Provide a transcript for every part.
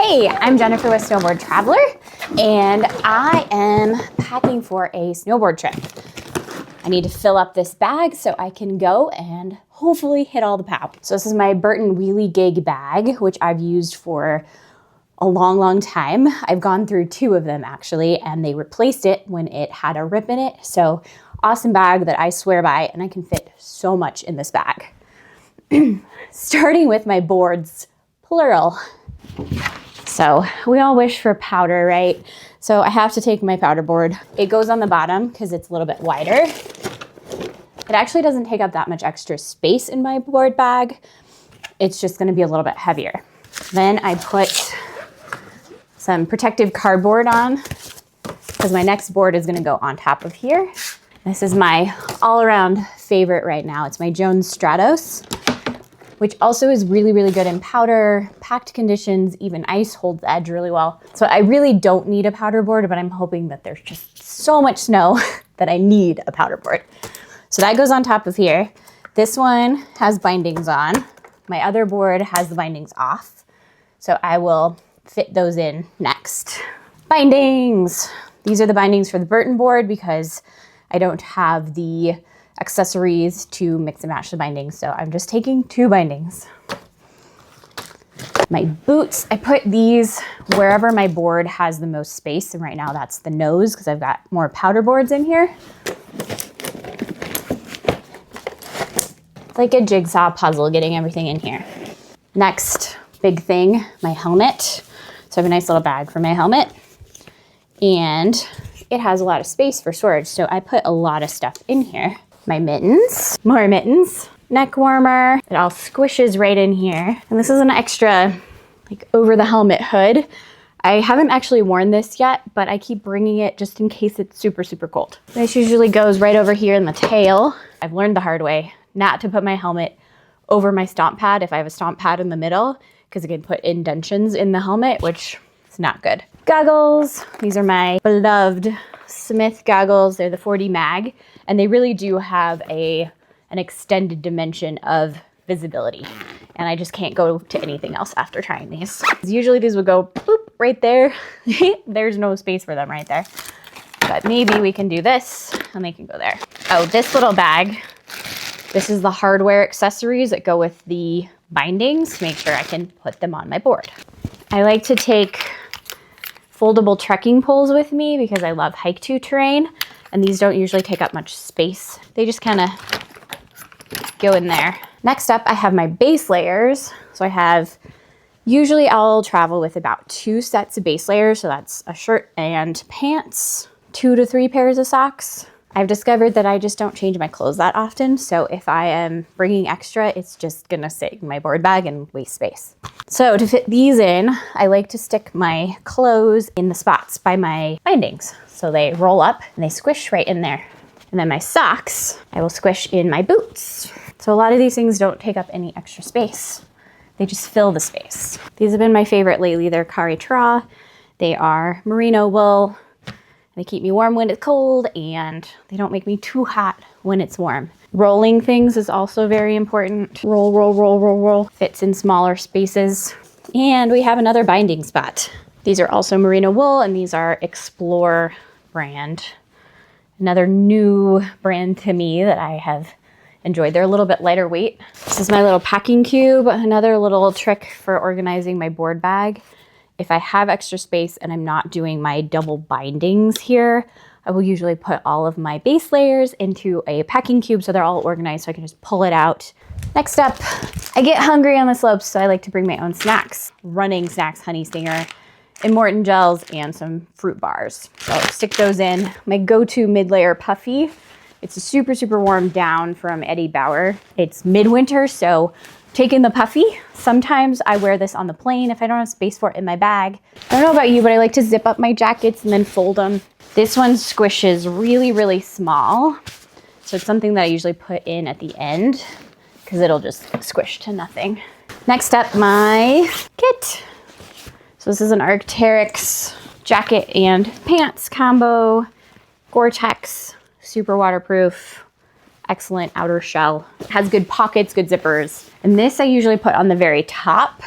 Hey, I'm Jennifer with Snowboard Traveler, and I am packing for a snowboard trip. I need to fill up this bag so I can go and hopefully hit all the pow. So this is my Burton Wheelie Gig bag, which I've used for a long time. I've gone through 2 of them actually, and they replaced it when it had a rip in it. So awesome bag that I swear by, and I can fit so much in this bag. Starting with my boards, plural. So we all wish for powder, right? So I have to take my powder board. It goes on the bottom because it's a little bit wider. It actually doesn't take up that much extra space in my board bag. It's just gonna be a little bit heavier. Then I put some protective cardboard on because my next board is gonna go on top of here. This is my all-around favorite right now. It's my Jones Stratos, which also is really good in powder, packed conditions, even ice holds the edge really well. So I really don't need a powder board, but I'm hoping that there's just so much snow that I need a powder board. So that goes on top of here. This one has bindings on. My other board has the bindings off. So I will fit those in next. Bindings. These are the bindings for the Burton board because I don't have the accessories to mix and match the bindings, so I'm just taking 2 bindings. My boots, I put these wherever my board has the most space, and right now that's the nose because I've got more powder boards in here. It's like a jigsaw puzzle getting everything in here. Next big thing, my helmet. So I have a nice little bag for my helmet, and it has a lot of space for storage, so I put a lot of stuff in here. My mittens, more mittens, neck warmer. It all squishes right in here. And this is an extra like over the helmet hood. I haven't actually worn this yet, but I keep bringing it just in case it's super cold. This usually goes right over here in the tail. I've learned the hard way not to put my helmet over my stomp pad if I have a stomp pad in the middle, because it can put indentions in the helmet, which is not good. Goggles, these are my beloved Smith goggles. They're the 4D mag, and they really do have an extended dimension of visibility. And I just can't go to anything else after trying these. Usually these would go boop right there. There's no space for them right there. But maybe we can do this and they can go there. Oh, this little bag. This is the hardware accessories that go with the bindings to make sure I can put them on my board. I like to take foldable trekking poles with me because I love hike-to terrain, and these don't usually take up much space. They just kind of go in there. Next up, I have my base layers. So usually I'll travel with about 2 sets of base layers. So that's a shirt and pants, 2 to 3 pairs of socks. I've discovered that I just don't change my clothes that often. So if I am bringing extra, it's just gonna sit in my board bag and waste space. So to fit these in, I like to stick my clothes in the spots by my bindings. So they roll up and they squish right in there. And then my socks, I will squish in my boots. So a lot of these things don't take up any extra space. They just fill the space. These have been my favorite lately. They're Kari Tra. They are merino wool. They keep me warm when it's cold, and they don't make me too hot when it's warm. Rolling things is also very important. Roll. Fits in smaller spaces. And we have another binding spot. These are also merino wool, and these are Explore brand. Another new brand to me that I have enjoyed. They're a little bit lighter weight. This is my little packing cube. Another little trick for organizing my board bag. If I have extra space and I'm not doing my double bindings here, I will usually put all of my base layers into a packing cube so they're all organized so I can just pull it out. Next up, I get hungry on the slopes, so I like to bring my own snacks. Running snacks, Honey Stinger, Immortan gels, and some fruit bars. So I'll stick those in. My go-to mid-layer puffy. It's a super warm down from Eddie Bauer. It's midwinter, so taking the puffy. Sometimes I wear this on the plane if I don't have space for it in my bag. I don't know about you, but I like to zip up my jackets and then fold them. This one squishes really small. So it's something that I usually put in at the end because it'll just squish to nothing. Next up, my kit. So this is an Arc'teryx jacket and pants combo. Gore-Tex, super waterproof. Excellent outer shell. It has good pockets, good zippers. And this I usually put on the very top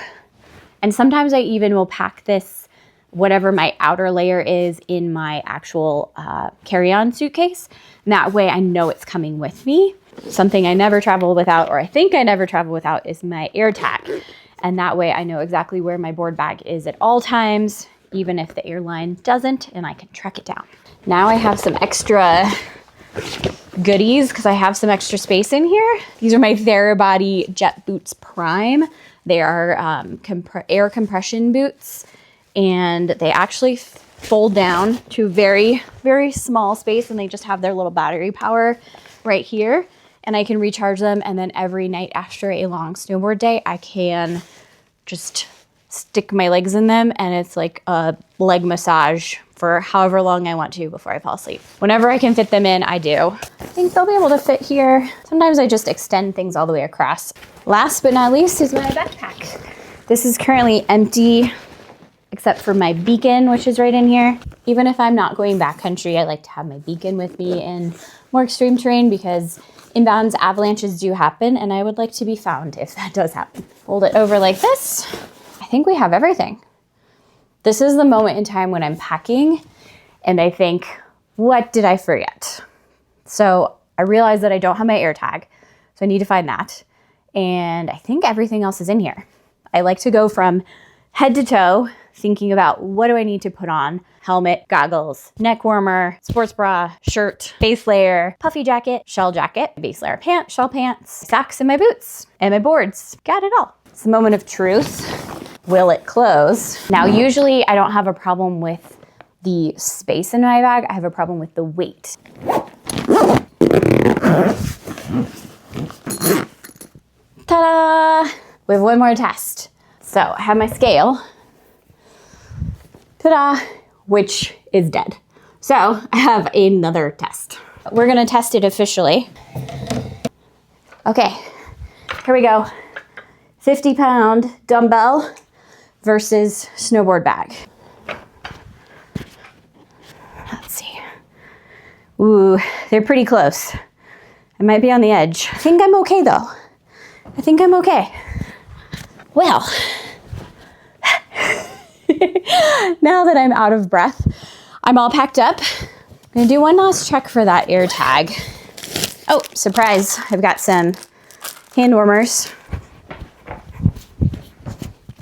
And sometimes I even will pack this, whatever my outer layer is, in my actual carry-on suitcase. And that way I know it's coming with me. Something I never travel without, or I think I never travel without, is my air tag. And that way I know exactly where my board bag is at all times, even if the airline doesn't, and I can track it down. Now I have some extra goodies because I have some extra space in here. These are my Therabody Jet Boots Prime. They are air compression boots, and they actually fold down to very, very small space, and they just have their little battery power right here. And I can recharge them, and then every night after a long snowboard day, I can just stick my legs in them, and it's like a leg massage for however long I want to before I fall asleep. Whenever I can fit them in, I do. I think they'll be able to fit here. Sometimes I just extend things all the way across. Last but not least is my backpack. This is currently empty, except for my beacon, which is right in here. Even if I'm not going backcountry, I like to have my beacon with me in more extreme terrain because inbound avalanches do happen, and I would like to be found if that does happen. Fold it over like this. I think we have everything. This is the moment in time when I'm packing and I think, what did I forget? So I realized that I don't have my air tag, so I need to find that. And I think everything else is in here. I like to go from head to toe, thinking about what do I need to put on? Helmet, goggles, neck warmer, sports bra, shirt, base layer, puffy jacket, shell jacket, base layer pants, shell pants, socks, and my boots, and my boards. Got it all. It's the moment of truth. Will it close? Now, usually I don't have a problem with the space in my bag. I have a problem with the weight. Ta-da! We have one more test. So I have my scale. Ta-da! Which is dead. So I have another test. We're gonna test it officially. Okay, here we go. 50-pound dumbbell versus snowboard bag. Let's see. Ooh, they're pretty close. I might be on the edge. I think I'm okay though. I think I'm okay. Well, now that I'm out of breath, I'm all packed up. I'm gonna do one last check for that air tag. Oh, surprise, I've got some hand warmers.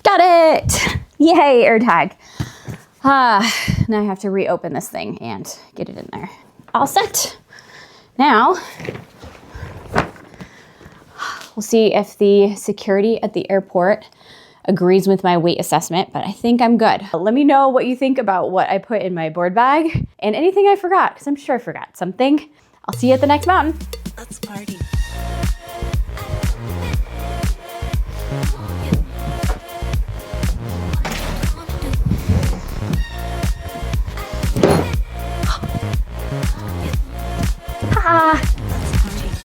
Got it! Yay, air tag. Now I have to reopen this thing and get it in there. All set. Now, we'll see if the security at the airport agrees with my weight assessment, but I think I'm good. Let me know what you think about what I put in my board bag and anything I forgot, because I'm sure I forgot something. I'll see you at the next mountain. Let's party.